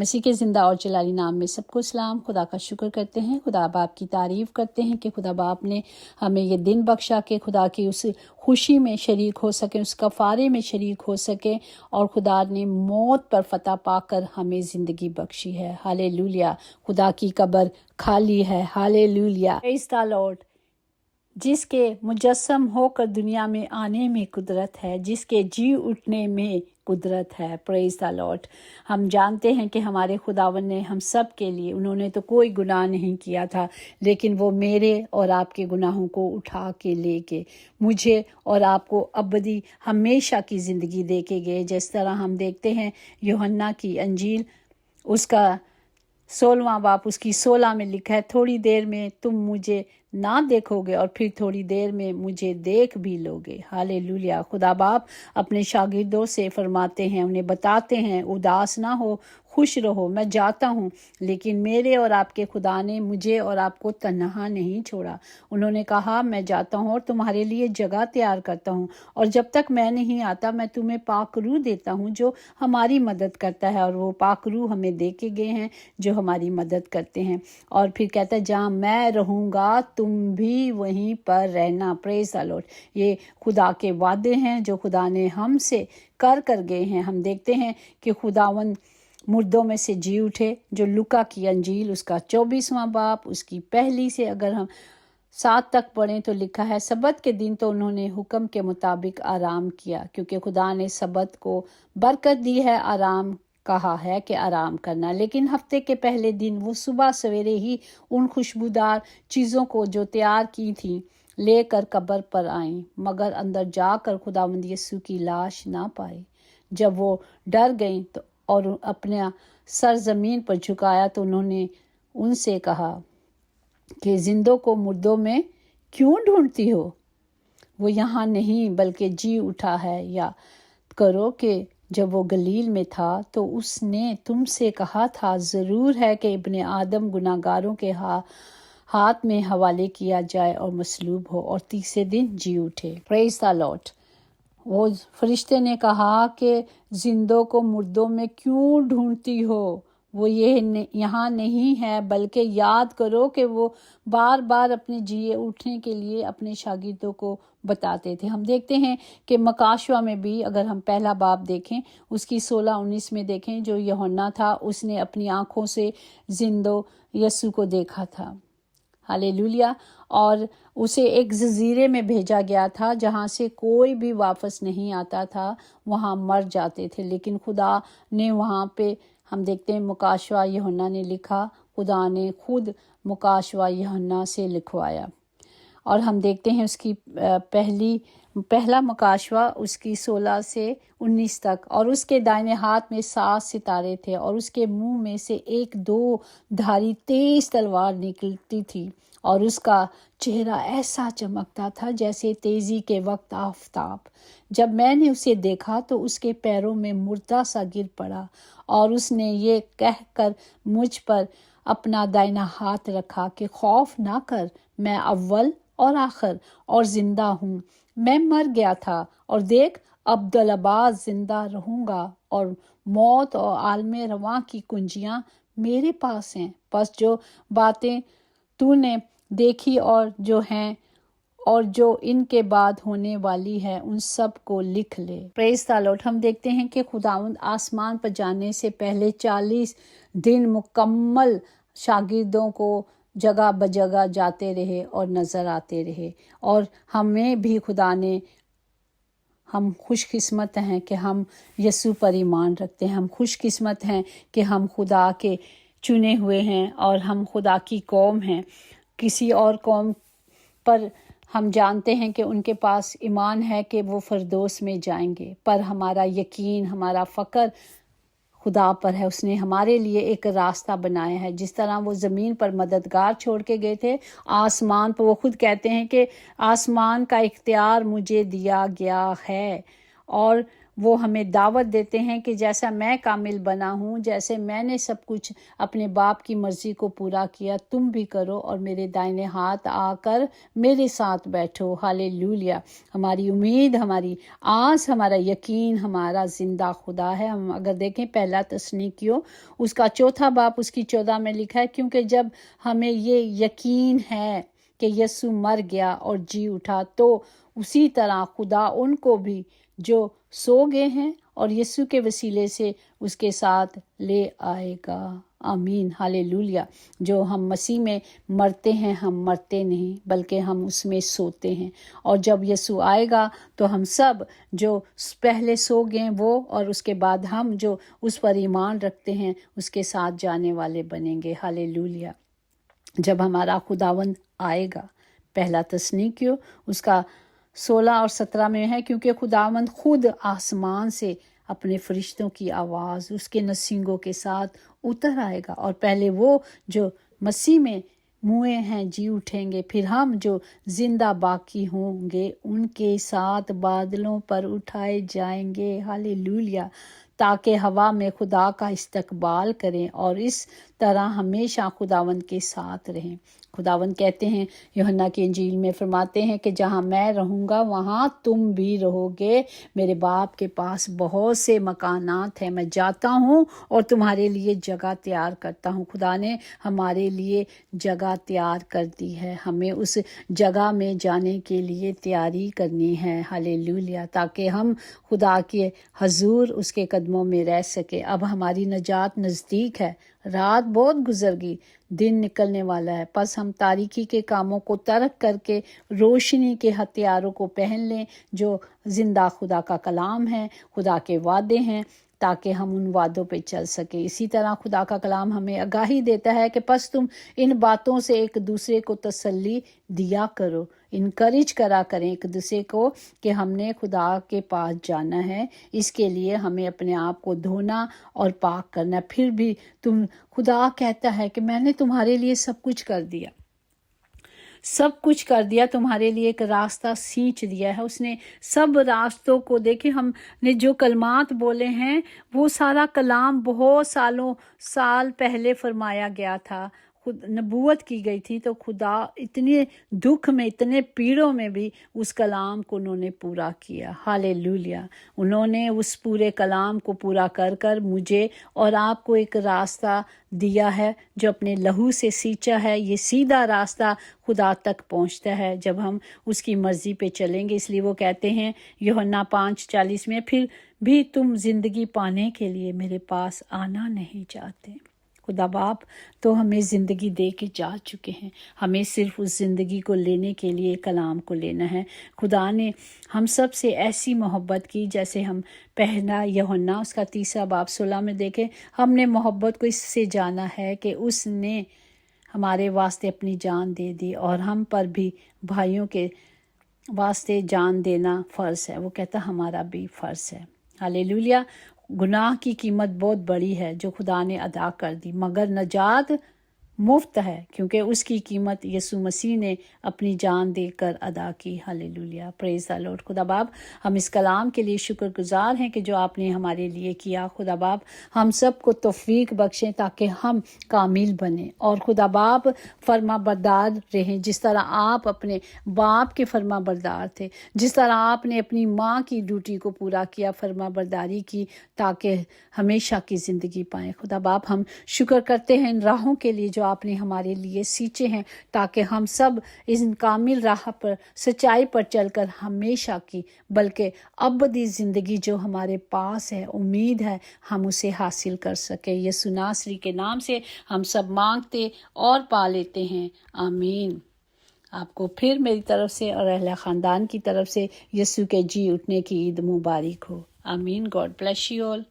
मसीह के ज़िंदा और जलाली नाम में सबको सलाम। खुदा का शुक्र करते हैं, खुदा बाप की तारीफ़ करते हैं कि खुदा बाप ने हमें ये दिन बख्शा के खुदा की उस खुशी में शरीक हो सके, उस कफ़ारे में शरीक हो सके, और खुदा ने मौत पर फतह पाकर हमें ज़िंदगी बख्शी है। हालेलुया। खुदा की कब्र खाली है। हालेलुया। Praise the Lord. जिसके मुजस्सम होकर दुनिया में आने में कुदरत है, जिसके जी उठने में कुदरत है। Praise the Lord. हम जानते हैं कि हमारे खुदावन ने हम सब के लिए, उन्होंने तो कोई गुनाह नहीं किया था, लेकिन वो मेरे और आपके गुनाहों को उठा के ले गए, मुझे और आपको अबदी हमेशा की ज़िंदगी दे के गए। जिस तरह हम देखते हैं यूहन्ना की अंजील उसका 16वां बाप उसकी 16 में लिखा है, थोड़ी देर में तुम मुझे ना देखोगे और फिर थोड़ी देर में मुझे देख भी लोगे। हालेलुया। खुदा बाप अपने शागिर्दों से फरमाते हैं, उन्हें बताते हैं, उदास ना हो, खुश रहो, मैं जाता हूँ, लेकिन मेरे और आपके खुदा ने मुझे और आपको तन्हा नहीं छोड़ा। उन्होंने कहा, मैं जाता हूँ और तुम्हारे लिए जगह तैयार करता हूँ, और जब तक मैं नहीं आता मैं तुम्हें पाक रूह देता हूँ जो हमारी मदद करता है। और वो पाक रूह हमें दे के गए हैं जो हमारी मदद करते हैं। और फिर कहता है, जहाँ मैं रहूँगा तुम भी वहीं पर रहना। Praise the Lord. ये खुदा के वादे हैं जो खुदा ने हमसे कर गए हैं। हम देखते हैं कि खुदावन मुर्दों में से जी उठे, जो लुका की अंजील उसका 24वां बाप उसकी पहली से अगर हम 7 तक पढ़ें तो लिखा है, सबत के दिन तो उन्होंने हुक्म के मुताबिक आराम किया, क्योंकि खुदा ने सबत को बरकत दी है, आराम कहा है कि आराम करना। लेकिन हफ्ते के पहले दिन वो सुबह सवेरे ही उन खुशबूदार चीज़ों को जो तैयार की थी लेकर कब्र पर आईं, मगर अंदर जाकर खुदावंद यीशु की लाश ना पाई। जब वो डर गईं तो और अपना सर ज़मीन पर झुकाया तो उन्होंने उनसे कहा कि जिंदों को मुर्दों में क्यों ढूंढती हो? वो यहाँ नहीं बल्कि जी उठा है। या करो कि जब वो गलील में था तो उसने तुमसे कहा था, ज़रूर है कि इब्ने आदम गुनाहगारों के हाथ में हवाले किया जाए और मसलूब हो और तीसरे दिन जी उठे। Praise the Lord. वो फरिश्ते ने कहा कि जिंदों को मुर्दों में क्यों ढूंढती हो? वो यहाँ नहीं है, बल्कि याद करो कि वो बार बार अपने जिए उठने के लिए अपने शागिर्दों को बताते थे। हम देखते हैं कि मकाशवा में भी अगर हम पहला बाब देखें उसकी 16-19 में देखें, जो यूहन्ना था उसने अपनी आँखों से जिंदो यीशु को देखा था। हालेलुया। और उसे एक जजीरे में भेजा गया था जहाँ से कोई भी वापस नहीं आता था, वहाँ मर जाते थे। लेकिन खुदा ने वहाँ पे, हम देखते हैं मुकाशवा यूहन्ना ने लिखा, खुदा ने खुद मुकाशवा यूहन्ना से लिखवाया। और हम देखते हैं उसकी पहला मुकाशवा उसकी 16 से 19 तक, और उसके दाहिने हाथ में 7 सितारे थे और उसके मुंह में से एक 2 धारी तेज तलवार निकलती थी, और उसका चेहरा ऐसा चमकता था जैसे तेजी के वक्त आफताब। जब मैंने उसे देखा तो उसके पैरों में मुर्दा सा गिर पड़ा, और उसने ये कहकर मुझ पर अपना दाहिना हाथ रखा कि खौफ ना कर, मैं अव्वल और आखिर और जिंदा हूँ। मैं मर गया था और देख अब्दुल्लाबाद जिंदा रहूँगा, और मौत और आलमे रवां की कुंजियाँ मेरे पास हैं। बस जो बातें तूने देखी और जो हैं और जो इनके बाद होने वाली है उन सब को लिख ले। Praise the Lord. हम देखते हैं कि खुदावंद आसमान पर जाने से पहले 40 दिन मुकम्मल शागिर्दों को जगह बजगह जाते रहे और नज़र आते रहे। और हमें भी खुदा ने, हम खुशकिस्मत हैं कि हम यीशु पर ईमान रखते हैं। हम खुशकिस्मत हैं कि हम खुदा के चुने हुए हैं और हम खुदा की कौम हैं। किसी और कौम पर हम जानते हैं कि उनके पास ईमान है कि वो फरदौस में जाएंगे, पर हमारा यकीन, हमारा फ़क्र खुदा पर है। उसने हमारे लिए एक रास्ता बनाया है। जिस तरह वो ज़मीन पर मददगार छोड़ के गए थे, आसमान पर वो खुद कहते हैं कि आसमान का इख्तियार मुझे दिया गया है اور وہ ہمیں دعوت دیتے ہیں کہ جیسا میں کامل بنا ہوں، جیسے میں نے سب کچھ اپنے باپ کی مرضی کو پورا کیا، تم بھی کرو اور میرے دائنے ہاتھ آ کر میرے ساتھ بیٹھو۔ ہالےلویا۔ ہماری امید، ہماری آس، ہمارا یقین ہمارا زندہ خدا ہے۔ ہم اگر دیکھیں پہلا تسنیکیوں اس کا 4 باب اس کی 14 میں لکھا ہے، کیونکہ جب ہمیں یہ یقین ہے کہ یسوع مر گیا اور جی اٹھا، تو اسی طرح خدا ان کو بھی جو سو گئے ہیں اور یسوع کے وسیلے سے اس کے ساتھ لے آئے گا۔ آمین، ہالےلویا۔ جو ہم مسیح میں مرتے ہیں، ہم مرتے نہیں بلکہ ہم اس میں سوتے ہیں، اور جب یسوع آئے گا تو ہم سب جو پہلے سو گئے وہ اور اس کے بعد ہم جو اس پر ایمان رکھتے ہیں اس کے ساتھ جانے والے بنیں گے۔ ہالےلویا۔ جب ہمارا خداوند آئے گا، پہلا تسنیکیوں اس کا 16 اور 17 میں ہے، کیونکہ خداوند خود آسمان سے اپنے فرشتوں کی آواز اس کے نسینگوں کے ساتھ اتر آئے گا، اور پہلے وہ جو مسیح میں موئے ہیں جی اٹھیں گے، پھر ہم جو زندہ باقی ہوں گے ان کے ساتھ بادلوں پر اٹھائے جائیں گے۔ ہالےلویا۔ تاکہ ہوا میں خدا کا استقبال کریں اور اس طرح ہمیشہ خداوند کے ساتھ رہیں۔ خداوند کہتے ہیں، یوحنا کی انجیل میں فرماتے ہیں کہ جہاں میں رہوں گا وہاں تم بھی رہو گے۔ میرے باپ کے پاس بہت سے مکانات ہیں، میں جاتا ہوں اور تمہارے لیے جگہ تیار کرتا ہوں۔ خدا نے ہمارے لیے جگہ تیار کر دی ہے، ہمیں اس جگہ میں جانے کے لیے تیاری کرنی ہے۔ ہالےلویا۔ تاکہ ہم خدا کے حضور اس کے قدموں میں رہ سکے۔ اب ہماری نجات نزدیک ہے، رات بہت گزر گئی، دن نکلنے والا ہے، پس ہم تاریکی کے کاموں کو ترک کر کے روشنی کے ہتھیاروں کو پہن لیں، جو زندہ خدا کا کلام ہے، خدا کے وعدے ہیں، تاکہ ہم ان وعدوں پہ چل سکیں۔ اسی طرح خدا کا کلام ہمیں آگاہی دیتا ہے کہ پس تم ان باتوں سے ایک دوسرے کو تسلی دیا کرو، انکریج کرا کریں ایک دوسرے کو کہ ہم نے خدا کے پاس جانا ہے، اس کے لیے ہمیں اپنے آپ کو دھونا اور پاک کرنا۔ پھر بھی خدا کہتا ہے کہ میں نے تمہارے لیے سب کچھ کر دیا، سب کچھ کر دیا، تمہارے لیے ایک راستہ سینچ دیا ہے۔ اس نے سب راستوں کو، دیکھیں ہم نے جو کلمات بولے ہیں وہ سارا کلام بہت سال پہلے فرمایا گیا تھا، نبوت کی گئی تھی، تو خدا اتنے دکھ میں، اتنے پیڑوں میں بھی اس کلام کو انہوں نے پورا کیا۔ ہالےلویا۔ انہوں نے اس پورے کلام کو پورا کر کر مجھے اور آپ کو ایک راستہ دیا ہے جو اپنے لہو سے سینچا ہے۔ یہ سیدھا راستہ خدا تک پہنچتا ہے جب ہم اس کی مرضی پہ چلیں گے۔ اس لیے وہ کہتے ہیں یوحنا 5:40 میں، پھر بھی تم زندگی پانے کے لیے میرے پاس آنا نہیں چاہتے۔ خدا باپ تو ہمیں زندگی دے کے جا چکے ہیں، ہمیں صرف اس زندگی کو لینے کے لیے کلام کو لینا ہے۔ خدا نے ہم سب سے ایسی محبت کی، جیسے ہم پہلا یوحنا اس کا 3 باب 16 میں دیکھیں، ہم نے محبت کو اس سے جانا ہے کہ اس نے ہمارے واسطے اپنی جان دے دی، اور ہم پر بھی بھائیوں کے واسطے جان دینا فرض ہے۔ وہ کہتا ہمارا بھی فرض ہے۔ ہالےلویا۔ گناہ کی قیمت بہت بڑی ہے جو خدا نے ادا کر دی، مگر نجات مفت ہے کیونکہ اس کی قیمت یسوع مسیح نے اپنی جان دے کر ادا کی۔ ہالےلویا، پریز دی لارڈ۔ خدا باپ ہم اس کلام کے لیے شکر گزار ہیں کہ جو آپ نے ہمارے لیے کیا۔ خدا باپ ہم سب کو توفیق بخشیں تاکہ ہم کامل بنیں اور خدا باپ فرما بردار رہیں، جس طرح آپ اپنے باپ کے فرما بردار تھے، جس طرح آپ نے اپنی ماں کی ڈیوٹی کو پورا کیا، فرما برداری کی، تاکہ ہمیشہ کی زندگی پائیں۔ خدا باپ ہم شکر کرتے ہیں ان راہوں کے لیے جو آپ نے ہمارے لیے سینچے ہیں، تاکہ ہم سب اس کامل راہ پر، سچائی پر چل کر ہمیشہ کی بلکہ ابدی زندگی جو ہمارے پاس ہے، امید ہے، ہم اسے حاصل کر سکیں۔ یسوع ناصری کے نام سے ہم سب مانگتے اور پا لیتے ہیں، آمین۔ آپ کو پھر میری طرف سے اور اہل خاندان کی طرف سے یسوع کے جی اٹھنے کی عید مبارک ہو، آمین۔ God bless you all.